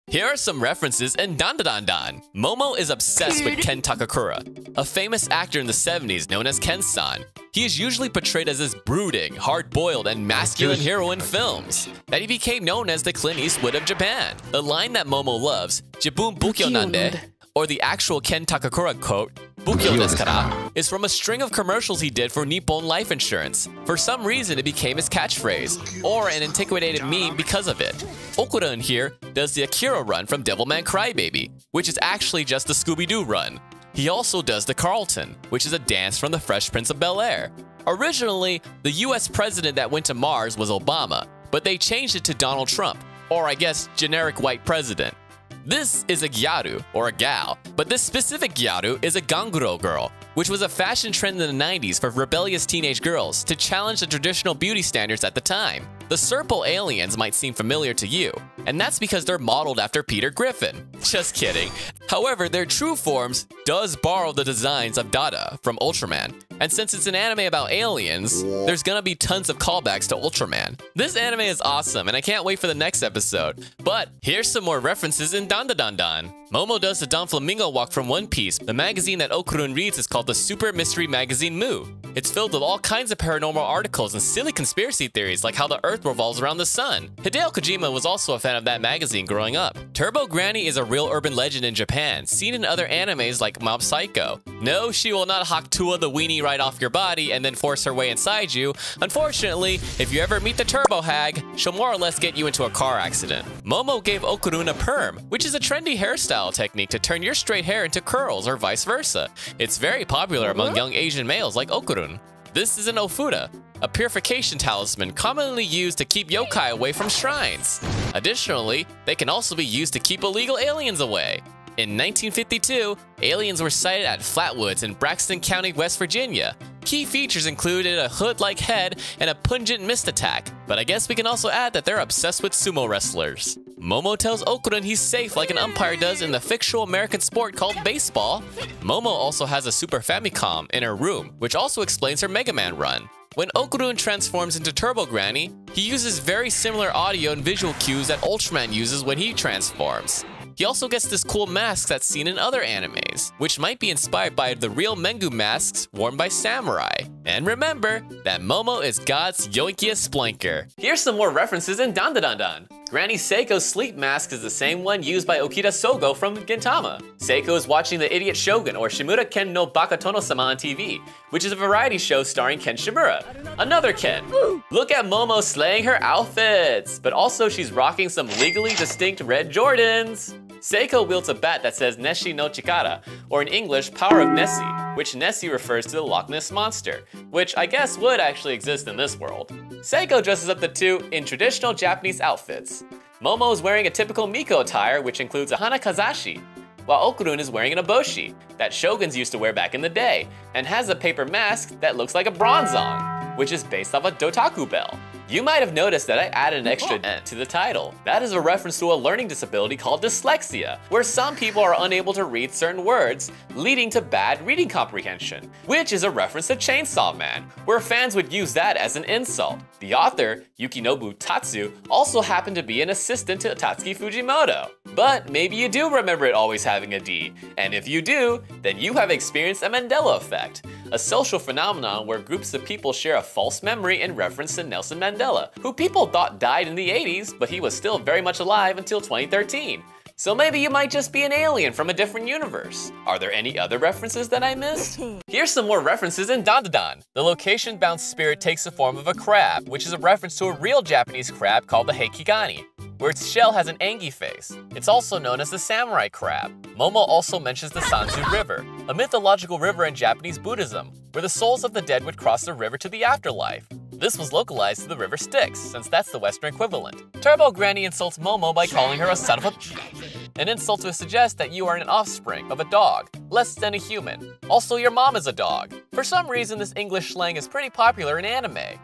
Here are some references in DandaDaNeet. Momo is obsessed with Ken Takakura, a famous actor in the 70s known as Ken-san. He is usually portrayed as this brooding, hard-boiled, and masculine hero in films, that he became known as the Clint Eastwood of Japan. The line that Momo loves, Jibun Bukyo Nande, or the actual Ken Takakura quote, Bukyo desu kara, is from a string of commercials he did for Nippon Life Insurance. For some reason, it became his catchphrase, or an antiquated meme because of it. Okarun here does the Akira run from Devilman Crybaby, which is actually just the Scooby-Doo run. He also does the Carlton, which is a dance from the Fresh Prince of Bel-Air. Originally, the US president that went to Mars was Obama, but they changed it to Donald Trump, or I guess generic white president. This is a gyaru, or a gal, but this specific gyaru is a ganguro girl, which was a fashion trend in the 90s for rebellious teenage girls to challenge the traditional beauty standards at the time. The Serpo aliens might seem familiar to you, and that's because they're modeled after Peter Griffin. Just kidding. However, their true forms does borrow the designs of Dada from Ultraman, and since it's an anime about aliens, there's gonna be tons of callbacks to Ultraman. This anime is awesome, and I can't wait for the next episode. But here's some more references in DandaDaNeet. Momo does the Don Flamingo walk from One Piece. The magazine that Okarun reads is called the Super Mystery Magazine Mu. It's filled with all kinds of paranormal articles and silly conspiracy theories like how the Earth revolves around the sun. Hideo Kojima was also a fan of that magazine growing up. Turbo Granny is a real urban legend in Japan, seen in other animes like Mob Psycho. No, she will not Hakutua the weenie right off your body and then force her way inside you. Unfortunately, if you ever meet the Turbo Hag, she'll more or less get you into a car accident. Momo gave Okarun a perm, which is a trendy hairstyle technique to turn your straight hair into curls or vice versa. It's very popular among young Asian males like Okarun. This is an ofuda, a purification talisman commonly used to keep yokai away from shrines. Additionally, they can also be used to keep illegal aliens away. In 1952, aliens were sighted at Flatwoods in Braxton County, West Virginia. Key features included a hood-like head and a pungent mist attack, but I guess we can also add that they're obsessed with sumo wrestlers. Momo tells Okarun he's safe like an umpire does in the fictional American sport called baseball. Momo also has a Super Famicom in her room, which also explains her Mega Man run. When Okarun transforms into Turbo Granny, he uses very similar audio and visual cues that Ultraman uses when he transforms. He also gets this cool mask that's seen in other animes, which might be inspired by the real Mengu masks worn by samurai. And remember that Momo is God's yoinkiest splinker. Here's some more references in DandaDaNeet. Granny Seiko's sleep mask is the same one used by Okita Sogo from Gintama. Seiko is watching The Idiot Shogun or Shimura Ken no Bakatono-sama on TV, which is a variety show starring Ken Shimura. Another Ken. Look at Momo slaying her outfits, but also she's rocking some legally distinct red Jordans. Seiko wields a bat that says Neshi no Chikara, or in English, Power of Nessie, which Nessie refers to the Loch Ness Monster, which I guess would actually exist in this world. Seiko dresses up the two in traditional Japanese outfits. Momo is wearing a typical Miko attire, which includes a hanakazashi, while Okarun is wearing an eboshi that shoguns used to wear back in the day, and has a paper mask that looks like a bronzong, which is based off a Dotaku bell. You might have noticed that I added an extra "n" to the title. That is a reference to a learning disability called dyslexia, where some people are unable to read certain words, leading to bad reading comprehension, which is a reference to Chainsaw Man, where fans would use that as an insult. The author, Yukinobu Tatsu, also happened to be an assistant to Tatsuki Fujimoto. But maybe you do remember it always having a D, and if you do, then you have experienced a Mandela effect, a social phenomenon where groups of people share a false memory in reference to Nelson Mandela, who people thought died in the 80s, but he was still very much alive until 2013. So maybe you might just be an alien from a different universe. Are there any other references that I missed? Here's some more references in DandaDan. The location-bound spirit takes the form of a crab, which is a reference to a real Japanese crab called the Heikigani, where its shell has an angi face. It's also known as the samurai crab. Momo also mentions the Sanzu River, a mythological river in Japanese Buddhism, where the souls of the dead would cross the river to the afterlife. This was localized to the river Styx, since that's the Western equivalent. Turbo Granny insults Momo by calling her a son of a an insult to suggest that you are an offspring of a dog, less than a human. Also, your mom is a dog. For some reason, this English slang is pretty popular in anime.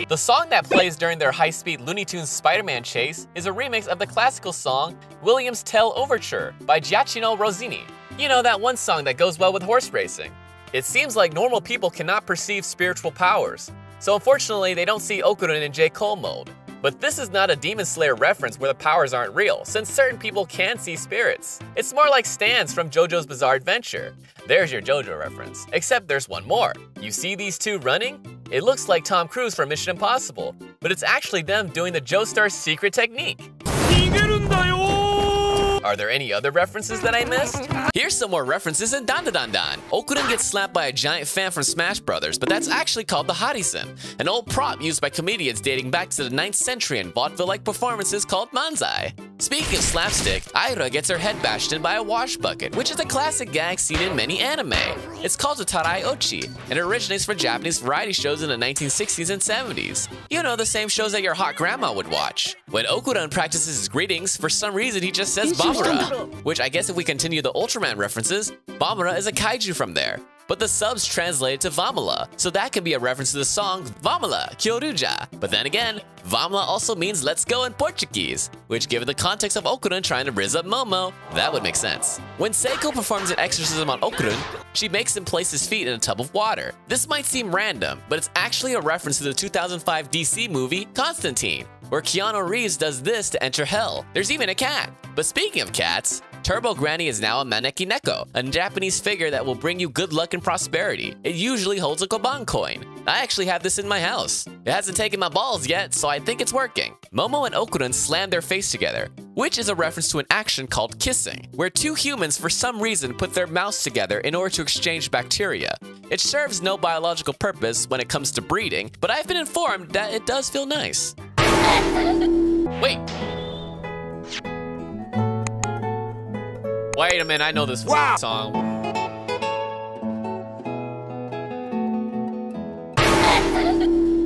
The song that plays during their high-speed Looney Tunes Spider-Man chase is a remix of the classical song William's Tell Overture by Giacchino Rossini. You know, that one song that goes well with horse racing. It seems like normal people cannot perceive spiritual powers, so unfortunately they don't see Okarun in J. Cole mode. But this is not a Demon Slayer reference where the powers aren't real, since certain people can see spirits. It's more like Stans from JoJo's Bizarre Adventure. There's your JoJo reference, except there's one more. You see these two running? It looks like Tom Cruise from Mission Impossible, but it's actually them doing the Joestar's secret technique. Are there any other references that I missed? Here's some more references in Dandadan. Okarun gets slapped by a giant fan from Smash Brothers, but that's actually called the Harisen, an old prop used by comedians dating back to the 9th century in vaudeville-like performances called manzai. Speaking of slapstick, Aira gets her head bashed in by a wash bucket, which is a classic gag seen in many anime. It's called a tarai ochi, and it originates from Japanese variety shows in the 1960s and 70s. You know, the same shows that your hot grandma would watch. When Okarun practices his greetings, for some reason he just says Bamura, which I guess if we continue the Ultraman references, Bamura is a kaiju from there. But the subs translate it to Vamala, so that can be a reference to the song Vamala, Kyoruja. But then again, Vamala also means let's go in Portuguese, which given the context of Okarun trying to rizz up Momo, that would make sense. When Seiko performs an exorcism on Okarun, she makes him place his feet in a tub of water. This might seem random, but it's actually a reference to the 2005 DC movie Constantine, where Keanu Reeves does this to enter hell. There's even a cat. But speaking of cats, Turbo Granny is now a Maneki Neko, a Japanese figure that will bring you good luck and prosperity. It usually holds a Koban coin. I actually have this in my house. It hasn't taken my balls yet, so I think it's working. Momo and Okarun slam their face together, which is a reference to an action called kissing, where two humans for some reason put their mouths together in order to exchange bacteria. It serves no biological purpose when it comes to breeding, but I've been informed that it does feel nice. Wait. Wait a minute, I know this song.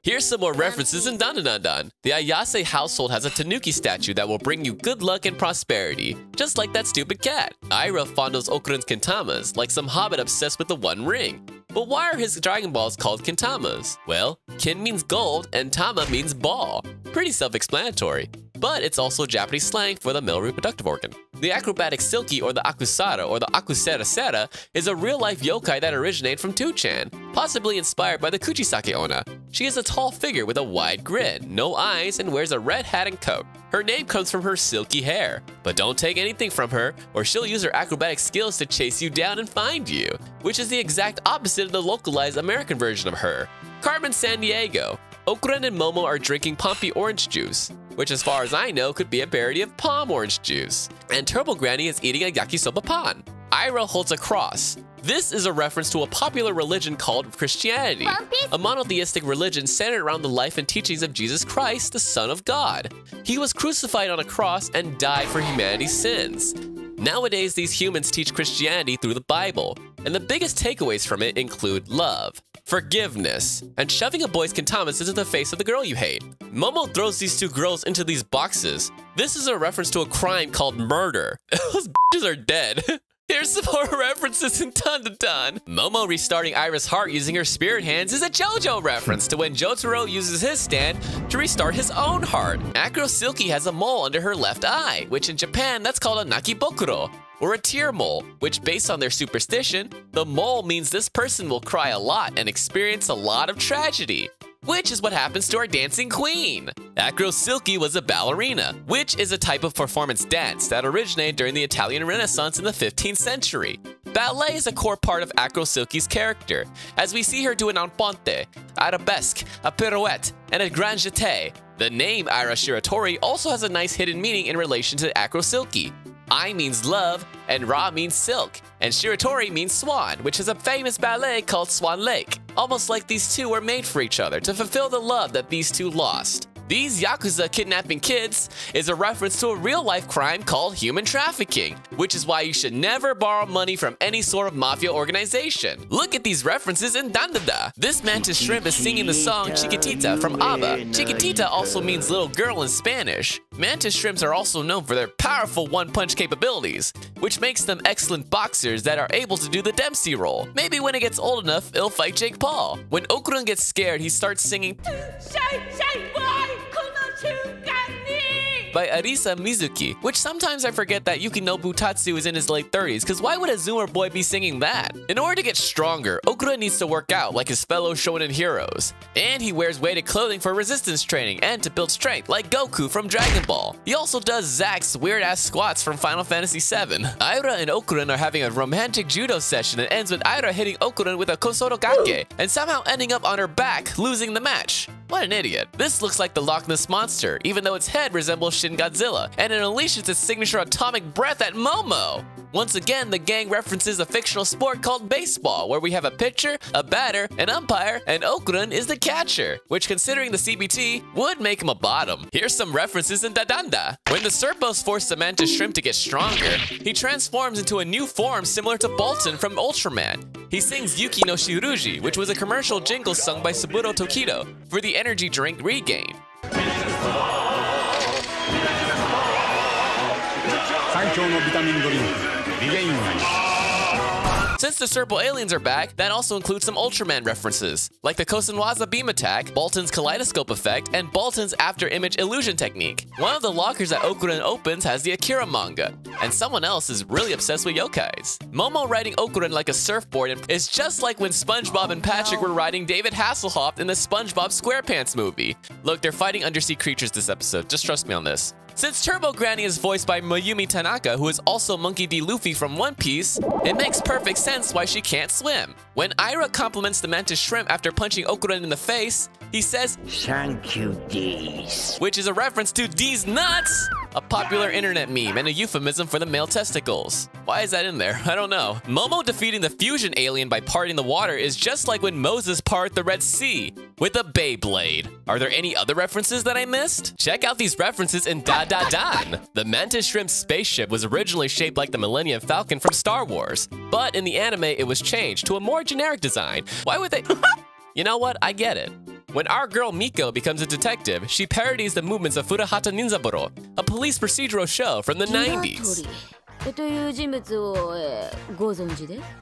Here's some more references in Dandadan. The Ayase household has a Tanuki statue that will bring you good luck and prosperity, just like that stupid cat. Aira fondles Okarun's kintamas, like some hobbit obsessed with the One Ring. But why are his Dragon Balls called kintamas? Well, kin means gold and tama means ball. Pretty self-explanatory. But it's also Japanese slang for the male reproductive organ. The acrobatic Silky or the Akusara or the Akusera is a real-life yokai that originated from 2chan, possibly inspired by the Kuchisake Onna. She is a tall figure with a wide grin, no eyes, and wears a red hat and coat. Her name comes from her silky hair. But don't take anything from her, or she'll use her acrobatic skills to chase you down and find you, which is the exact opposite of the localized American version of her. Carmen Sandiego. Okarun and Momo are drinking Pompey orange juice, which as far as I know could be a parody of palm orange juice. And Turbo Granny is eating a yakisoba pan. Aira holds a cross. This is a reference to a popular religion called Christianity, a monotheistic religion centered around the life and teachings of Jesus Christ, the Son of God. He was crucified on a cross and died for humanity's sins. Nowadays, these humans teach Christianity through the Bible, and the biggest takeaways from it include love, forgiveness, and shoving a boy's kintamas into the face of the girl you hate. Momo throws these two girls into these boxes. This is a reference to a crime called murder. Those bitches are dead. Here's some more references in Dandadan. Momo restarting Aira's heart using her spirit hands is a JoJo reference to when Jotaro uses his stand to restart his own heart. Acro Silky has a mole under her left eye, which in Japan that's called a nakibokuro, or a tear mole, which based on their superstition, the mole means this person will cry a lot and experience a lot of tragedy, which is what happens to our dancing queen. Acro Silky was a ballerina, which is a type of performance dance that originated during the Italian Renaissance in the 15th century. Ballet is a core part of Acro Silky's character, as we see her do an en ponte, arabesque, a pirouette, and a grand jeté. The name Aira Shiratori also has a nice hidden meaning in relation to Acro Silky. I means love, and Ra means silk, and Shiratori means swan, which is a famous ballet called Swan Lake. Almost like these two were made for each other to fulfill the love that these two lost. These Yakuza kidnapping kids is a reference to a real-life crime called human trafficking, which is why you should never borrow money from any sort of mafia organization. Look at these references in Dandada. This mantis shrimp is singing the song Chiquitita from ABBA. Chiquitita also means little girl in Spanish. Mantis shrimps are also known for their powerful one-punch capabilities, which makes them excellent boxers that are able to do the Dempsey roll. Maybe when it gets old enough, it'll fight Jake Paul. When Okarun gets scared, he starts singing by by Arisa Mizuki, which sometimes I forget that Yukinobu Tatsu is in his late 30s, cause why would a Zoomer boy be singing that? In order to get stronger, Okarun needs to work out like his fellow shonen heroes. And he wears weighted clothing for resistance training and to build strength like Goku from Dragon Ball. He also does Zack's weird-ass squats from Final Fantasy VII. Aira and Okarun are having a romantic judo session that ends with Aira hitting Okarun with a kosorogake and somehow ending up on her back, losing the match. What an idiot. This looks like the Loch Ness Monster, even though its head resembles Shin Godzilla, and it unleashes its signature atomic breath at Momo. Once again, the gang references a fictional sport called baseball, where we have a pitcher, a batter, an umpire, and Okarun is the catcher, which considering the CBT, would make him a bottom. Here's some references in Dadanda. When the Serpos force the mantis shrimp to get stronger, he transforms into a new form similar to Bolton from Ultraman. He sings Yuki no Shiruji, which was a commercial jingle sung by Saburo Tokido for the energy drink Regain. Since the Serpo aliens are back, that also includes some Ultraman references, like the Kosenwaza beam attack, Bolton's kaleidoscope effect, and Bolton's after-image illusion technique. One of the lockers that Okarun opens has the Akira manga, and someone else is really obsessed with yokais. Momo riding Okarun like a surfboard is just like when SpongeBob and Patrick were riding David Hasselhoff in the SpongeBob SquarePants movie. Look, they're fighting undersea creatures this episode, just trust me on this. Since Turbo Granny is voiced by Mayumi Tanaka, who is also Monkey D. Luffy from One Piece, it makes perfect sense why she can't swim. When Aira compliments the mantis shrimp after punching Okarun in the face, he says, "Thank you, D's," which is a reference to D's nuts, a popular internet meme and a euphemism for the male testicles. Why is that in there? I don't know. Momo defeating the fusion alien by parting the water is just like when Moses parted the Red Sea with a Beyblade. Are there any other references that I missed? Check out these references in DanDaDan. The mantis shrimp spaceship was originally shaped like the Millennium Falcon from Star Wars, but in the anime it was changed to a more generic design. Why would they? You know what? I get it. When our girl Miko becomes a detective, she parodies the movements of Furuhata Ninzaburo, a police procedural show from the 90s.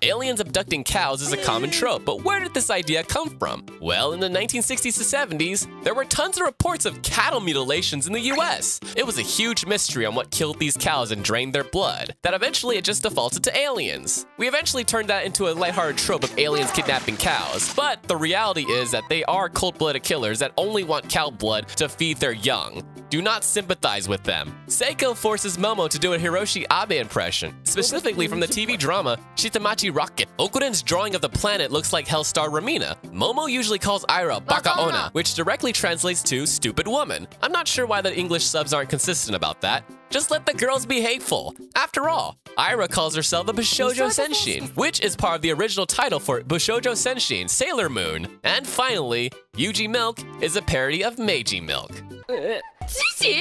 Aliens abducting cows is a common trope, but where did this idea come from? Well, in the 1960s to 70s, there were tons of reports of cattle mutilations in the US. It was a huge mystery on what killed these cows and drained their blood, that eventually it just defaulted to aliens. We eventually turned that into a lighthearted trope of aliens kidnapping cows, but the reality is that they are cold-blooded killers that only want cow blood to feed their young. Do not sympathize with them. Seiko forces Momo to do a Hiroshi Abe impression, specifically from the TV drama Shitamachi Rocket. Okarun's drawing of the planet looks like Hellstar Ramina. Momo usually calls Aira Bakaona, which directly translates to stupid woman. I'm not sure why the English subs aren't consistent about that. Just let the girls be hateful. After all, Aira calls herself a Bishoujo Senshin, which is part of the original title for Bishoujo Senshin, Sailor Moon. And finally, Yuji Milk is a parody of Meiji Milk.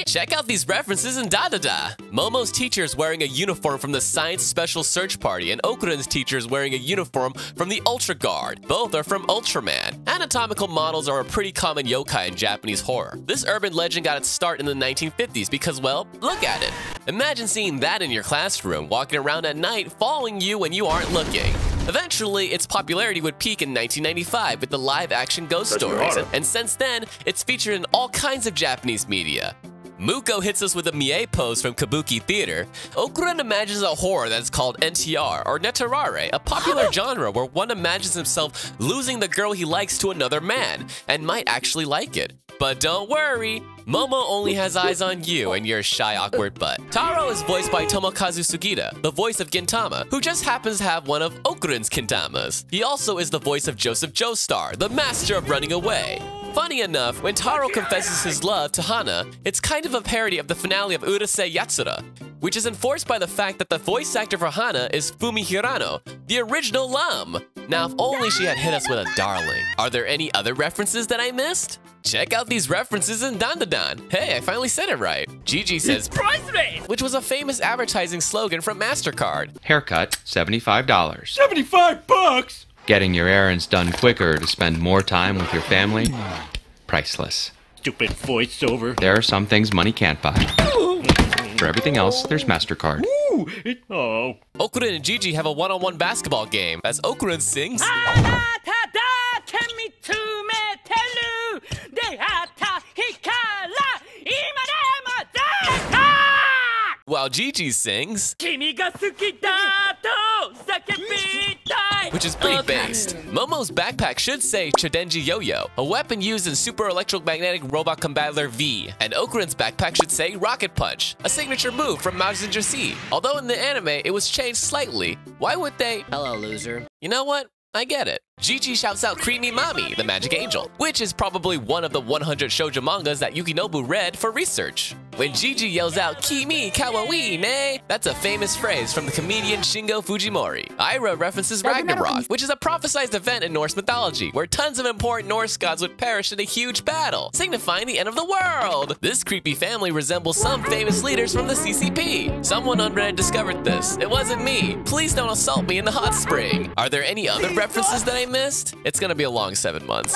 Check out these references in DanDaDan. Momo's teacher is wearing a uniform from the Science Special Search Party, and Okarun's teacher is wearing a uniform from the Ultra Guard. Both are from Ultraman. Anatomical models are a pretty common yokai in Japanese horror. This urban legend got its start in the 1950s because, well, look at it. Imagine seeing that in your classroom, walking around at night, following you when you aren't looking. Eventually, its popularity would peak in 1995 with the live-action ghost stories, and since then, it's featured in all kinds of Japanese media. Muko hits us with a Mie pose from Kabuki Theater. Okarun imagines a horror that's called NTR, or Netarare, a popular genre where one imagines himself losing the girl he likes to another man, and might actually like it. But don't worry, Momo only has eyes on you and your shy, awkward butt. Taro is voiced by Tomokazu Sugita, the voice of Gintama, who just happens to have one of Okarun's Gintamas. He also is the voice of Joseph Joestar, the master of running away. Funny enough, when Taro confesses his love to Hana, it's kind of a parody of the finale of Urusei Yatsura, which is enforced by the fact that the voice actor for Hana is Fumi Hirano, the original Lum. Now, if only she had hit us with a darling. Are there any other references that I missed? Check out these references in DanDaDan. Hey, I finally said it right. Jiji says, "Priceless," which was a famous advertising slogan from MasterCard. Haircut, $75. 75 bucks? Getting your errands done quicker to spend more time with your family? Priceless. Stupid voiceover. There are some things money can't buy. For everything else, there's MasterCard. Okarun and Jiji have a one-on-one basketball game as Okarun sings, while Jiji sings, which is pretty based. Momo's backpack should say Chodenji Yo-Yo, a weapon used in Super Electromagnetic Robot Combattler V, and Okarun's backpack should say Rocket Punch, a signature move from Mazinger Z. Although in the anime it was changed slightly, why would they? Hello, loser. You know what? I get it. Jiji shouts out Creamy Mami, the magic angel, which is probably one of the 100 shoujo mangas that Yukinobu read for research. When Jiji yells out Kimi Kawaii ne, that's a famous phrase from the comedian Shingo Fujimori. Aira references Ragnarok, which is a prophesized event in Norse mythology where tons of important Norse gods would perish in a huge battle, signifying the end of the world. This creepy family resembles some famous leaders from the CCP. Someone on Reddit discovered this. It wasn't me. Please don't assault me in the hot spring. Are there any other references that I missed? It's gonna be a long 7 months.